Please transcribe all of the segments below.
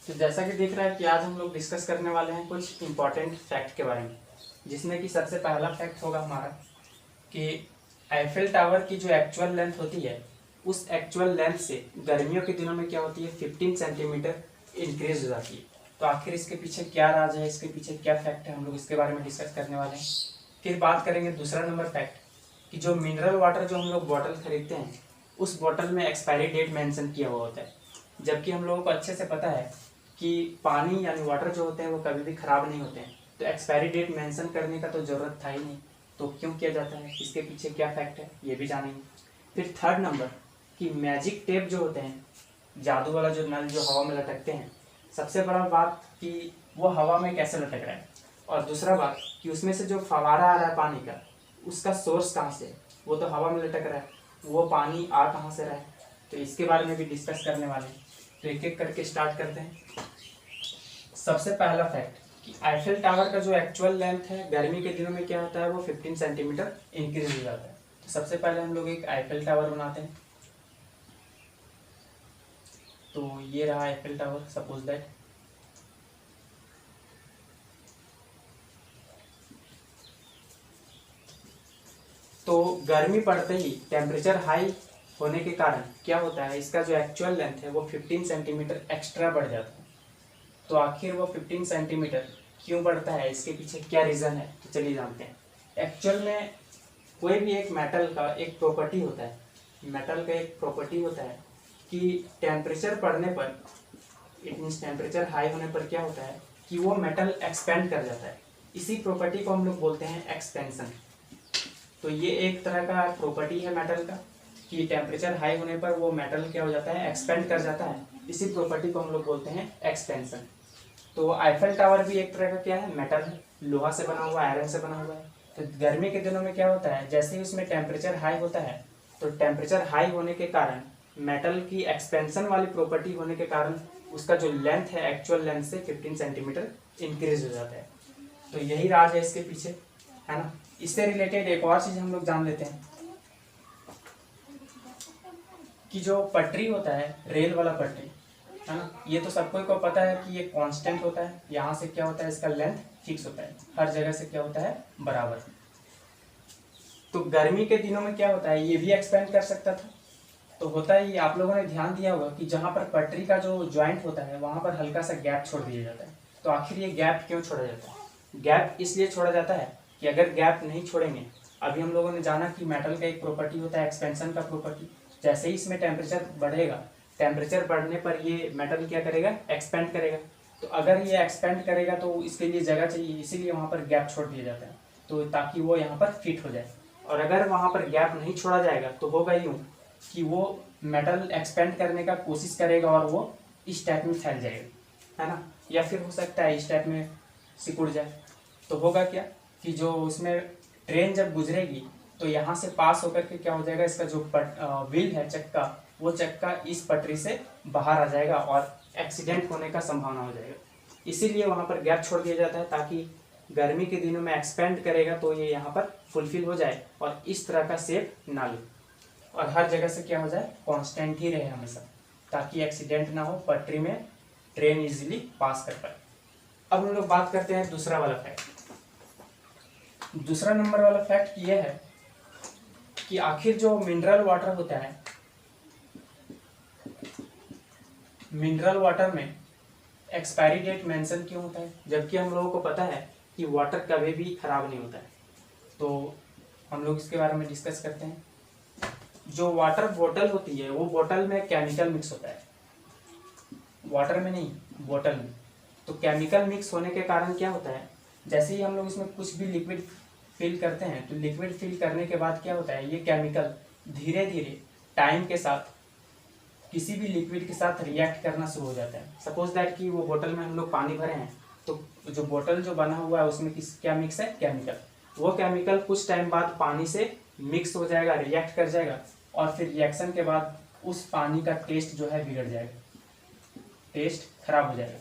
तो जैसा कि दिख रहा है कि आज हम लोग डिस्कस करने वाले हैं कुछ इम्पोर्टेंट फैक्ट के बारे में, जिसमें कि सबसे पहला फैक्ट होगा हमारा कि आईफिल टावर की जो एक्चुअल लेंथ होती है उस एक्चुअल लेंथ से गर्मियों के दिनों में क्या होती है 15 सेंटीमीटर इंक्रीज हो जाती है। तो आखिर इसके पीछे क्या राज है, इसके पीछे क्या फैक्ट है, हम लोग इसके बारे में डिस्कस करने वाले हैं। फिर बात करेंगे दूसरा नंबर फैक्ट कि जो मिनरल वाटर जो हम लोग बॉटल खरीदते हैं उस बॉटल में एक्सपायरी डेट मेंशन किया हुआ होता है, जबकि हम लोगों को अच्छे से पता है कि पानी यानी वाटर जो होते हैं वो कभी भी ख़राब नहीं होते हैं। तो एक्सपायरी डेट मेंशन करने का तो ज़रूरत था ही नहीं, तो क्यों किया जाता है, इसके पीछे क्या फैक्ट है ये भी जानेंगे। फिर थर्ड नंबर कि मैजिक टेप जो होते हैं, जादू वाला जो नल जो हवा में लटकते हैं, सबसे बड़ा बात कि वो हवा में कैसे लटक रहा है, और दूसरा बात कि उसमें से जो फवारा आ रहा है पानी का उसका सोर्स कहाँ से है। वो तो हवा में लटक रहा है, वो पानी आ कहाँ से रहा है, तो इसके बारे में भी डिस्कस करने वाले हैं। तो एक एक करके स्टार्ट करते हैं। सबसे पहला फैक्ट कि आईफिल टावर का जो एक्चुअल लेंथ है गर्मी के दिनों में क्या होता है वो 15 सेंटीमीटर इंक्रीज हो जाता है। तो सबसे पहले हम लोग एक आईफिल टावर बनाते हैं। तो ये रहा आईफिल टावर, सपोज दैट। तो गर्मी पड़ते ही टेम्परेचर हाई होने के कारण क्या होता है, इसका जो एक्चुअल लेंथ है वो 15 सेंटीमीटर एक्स्ट्रा बढ़ जाता है। तो आखिर वो 15 सेंटीमीटर क्यों बढ़ता है, इसके पीछे क्या रीज़न है, तो चलिए जानते हैं। एक्चुअल में कोई भी एक मेटल का एक प्रॉपर्टी होता है, मेटल का एक प्रॉपर्टी होता है कि टेम्परेचर बढ़ने पर, इट मीन्स टेम्परेचर हाई होने पर क्या होता है कि वो मेटल एक्सपेंड कर जाता है। इसी प्रॉपर्टी को हम लोग बोलते हैं एक्सपेंशन। तो ये एक तरह का प्रॉपर्टी है मेटल का कि टेम्परेचर हाई होने पर वो मेटल क्या हो जाता है, एक्सपेंड कर जाता है। इसी प्रॉपर्टी को हम लोग बोलते हैं एक्सपेंशन। तो आईफिल टावर भी एक तरह का क्या है, मेटल है, लोहा से बना हुआ, आयरन से बना हुआ है। तो गर्मी के दिनों में क्या होता है, जैसे ही उसमें टेम्परेचर हाई होता है तो टेम्परेचर हाई होने के कारण मेटल की एक्सपेंशन वाली प्रॉपर्टी होने के कारण उसका जो लेंथ है एक्चुअल लेंथ से 15 सेंटीमीटर इंक्रीज हो जाता है। तो यही राज है इसके पीछे, है ना। इससे रिलेटेड एक और चीज हम लोग जान लेते हैं कि जो पटरी होता है, रेल वाला पटरी, है ना, ये तो सबको को पता है कि ये कांस्टेंट होता है। यहाँ से क्या होता है, इसका लेंथ फिक्स होता है, हर जगह से क्या होता है, बराबर। तो गर्मी के दिनों में क्या होता है, ये भी एक्सपेंड कर सकता था। तो होता है, ये आप लोगों ने ध्यान दिया होगा कि जहाँ पर पटरी का जो ज्वाइंट होता है वहाँ पर हल्का सा गैप छोड़ दिया जाता है। तो आखिर ये गैप क्यों छोड़ा जाता है, गैप इसलिए छोड़ा जाता है कि अगर गैप नहीं छोड़ेंगे, अभी हम लोगों ने जाना कि मेटल का एक प्रॉपर्टी होता है एक्सपेंशन का प्रॉपर्टी, जैसे ही इसमें टेम्परेचर बढ़ेगा, टेम्परेचर बढ़ने पर ये मेटल क्या करेगा, एक्सपेंड करेगा। तो अगर ये एक्सपेंड करेगा तो इसके लिए जगह चाहिए, इसीलिए वहाँ पर गैप छोड़ दिया जाता है, तो ताकि वो यहाँ पर फिट हो जाए। और अगर वहाँ पर गैप नहीं छोड़ा जाएगा तो होगा यूँ कि वो मेटल एक्सपेंड करने का कोशिश करेगा और वो इस टाइप में फैल जाएगा, है ना, या फिर हो सकता है इस टाइप में सिकुड़ जाए। तो होगा क्या कि जो उसमें ट्रेन जब गुजरेगी तो यहाँ से पास होकर के क्या हो जाएगा, इसका जो व्हील है, चक्का, वो चक्का इस पटरी से बाहर आ जाएगा और एक्सीडेंट होने का संभावना हो जाएगा। इसीलिए वहाँ पर गैप छोड़ दिया जाता है ताकि गर्मी के दिनों में एक्सपेंड करेगा तो ये यहाँ पर फुलफिल हो जाए और इस तरह का शेप ना ले, और हर जगह से क्या हो जाए, कांस्टेंट ही रहे हमेशा, ताकि एक्सीडेंट ना हो, पटरी में ट्रेन इजीली पास कर पाए। अब हम लोग बात करते हैं दूसरा वाला फैक्ट। दूसरा नंबर वाला फैक्ट ये है कि आखिर जो मिनरल वाटर होता है, मिनरल वाटर में एक्सपायरी डेट मेंशन क्यों होता है, जबकि हम लोगों को पता है कि वाटर कभी भी खराब नहीं होता है। तो हम लोग इसके बारे में डिस्कस करते हैं। जो वाटर बोतल होती है वो बोतल में केमिकल मिक्स होता है, वाटर में नहीं, बोतल में। तो केमिकल मिक्स होने के कारण क्या होता है, जैसे ही हम लोग इसमें कुछ भी लिक्विड फिल करते हैं तो लिक्विड फिल करने के बाद क्या होता है, ये केमिकल धीरे धीरे टाइम के साथ किसी भी लिक्विड के साथ रिएक्ट करना शुरू हो जाता है। सपोज दैट कि वो बोतल में हम लोग पानी भरे हैं, तो जो बोतल जो बना हुआ है उसमें क्या मिक्स है, केमिकल। वो केमिकल कुछ टाइम बाद पानी से मिक्स हो जाएगा, रिएक्ट कर जाएगा, और फिर रिएक्शन के बाद उस पानी का टेस्ट जो है बिगड़ जाएगा, टेस्ट खराब हो जाएगा।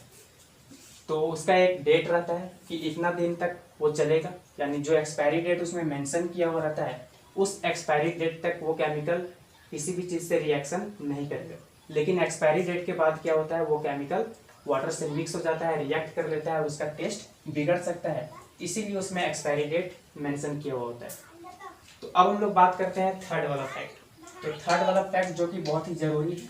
तो उसका एक डेट रहता है कि इतना दिन तक वो चलेगा, यानी जो एक्सपायरी डेट उसमें मेंशन किया हुआ रहता है उस एक्सपायरी डेट तक वो केमिकल किसी भी चीज़ से रिएक्शन नहीं करेगा। लेकिन एक्सपायरी डेट के बाद क्या होता है, वो केमिकल वाटर से मिक्स हो जाता है, रिएक्ट कर लेता है और उसका टेस्ट बिगड़ सकता है, इसीलिए उसमें एक्सपायरी डेट मेंशन किया हुआ होता है। तो अब हम लोग बात करते हैं थर्ड वाला फैक्ट। तो थर्ड वाला फैक्ट जो कि बहुत ही जरूरी है,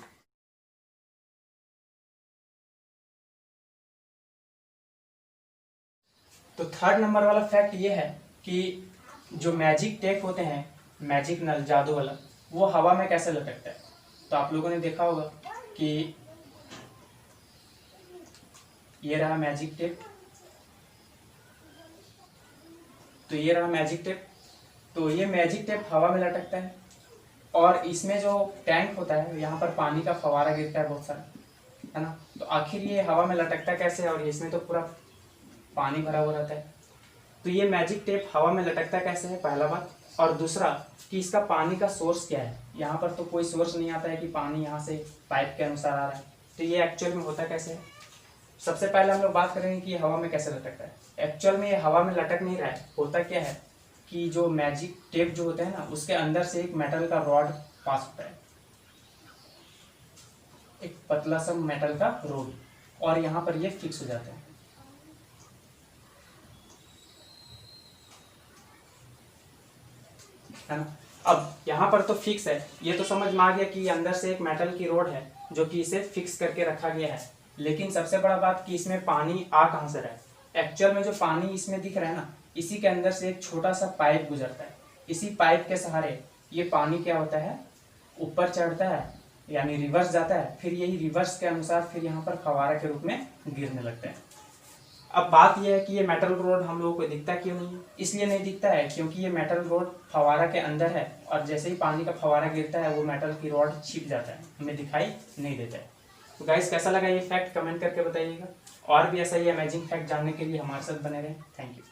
तो थर्ड नंबर वाला फैक्ट ये है कि जो मैजिक टेप होते हैं, मैजिक नल जादू वाला, वो हवा में कैसे लटकता है। तो आप लोगों ने देखा होगा कि ये रहा मैजिक टेप, तो ये रहा मैजिक टेप, तो ये मैजिक टेप हवा में लटकता है और इसमें जो टैंक होता है यहाँ पर पानी का फवारा गिरता है बहुत सारा, है ना। तो आखिर ये हवा में लटकता कैसे है, और इसमें तो पूरा पानी भरा हुआ रहता है। तो ये मैजिक टेप हवा में लटकता कैसे है, पहला बात। और दूसरा कि इसका पानी का सोर्स क्या है। यहाँ पर तो कोई सोर्स नहीं आता है कि पानी यहाँ से पाइप के अनुसार आ रहा है, तो ये एक्चुअल में होता कैसे है। सबसे पहले हम लोग बात करेंगे कि हवा में कैसे लटकता है। एक्चुअल में ये हवा में लटक नहीं रहा है, होता क्या है कि जो मैजिक टेप जो होता है ना, उसके अंदर से एक मेटल का रॉड पास होता है, एक पतला सा मेटल का रोड, और यहाँ पर ये फिक्स हो जाता है ना। अब यहाँ पर तो फिक्स है, ये तो समझ में आ गया कि अंदर से एक मेटल की रोड है जो कि इसे फिक्स करके रखा गया है। लेकिन सबसे बड़ा बात कि इसमें पानी आ कहाँ से रहा है। एक्चुअल में जो पानी इसमें दिख रहा है ना, इसी के अंदर से एक छोटा सा पाइप गुजरता है। इसी पाइप के सहारे ये पानी क्या होता है, ऊपर चढ़ता है, यानी रिवर्स जाता है, फिर यही रिवर्स के अनुसार फिर यहाँ पर फवारा के रूप में गिरने लगता है। अब बात यह है कि ये मेटल रोड हम लोगों को दिखता क्यों नहीं है। इसलिए नहीं दिखता है क्योंकि ये मेटल रोड फवारा के अंदर है, और जैसे ही पानी का फवारा गिरता है वो मेटल की रॉड छिप जाता है, हमें दिखाई नहीं देता है। तो गाइस कैसा लगा ये फैक्ट कमेंट करके बताइएगा, और भी ऐसा ही अमेजिंग फैक्ट जानने के लिए हमारे साथ बने रहें। Thank you.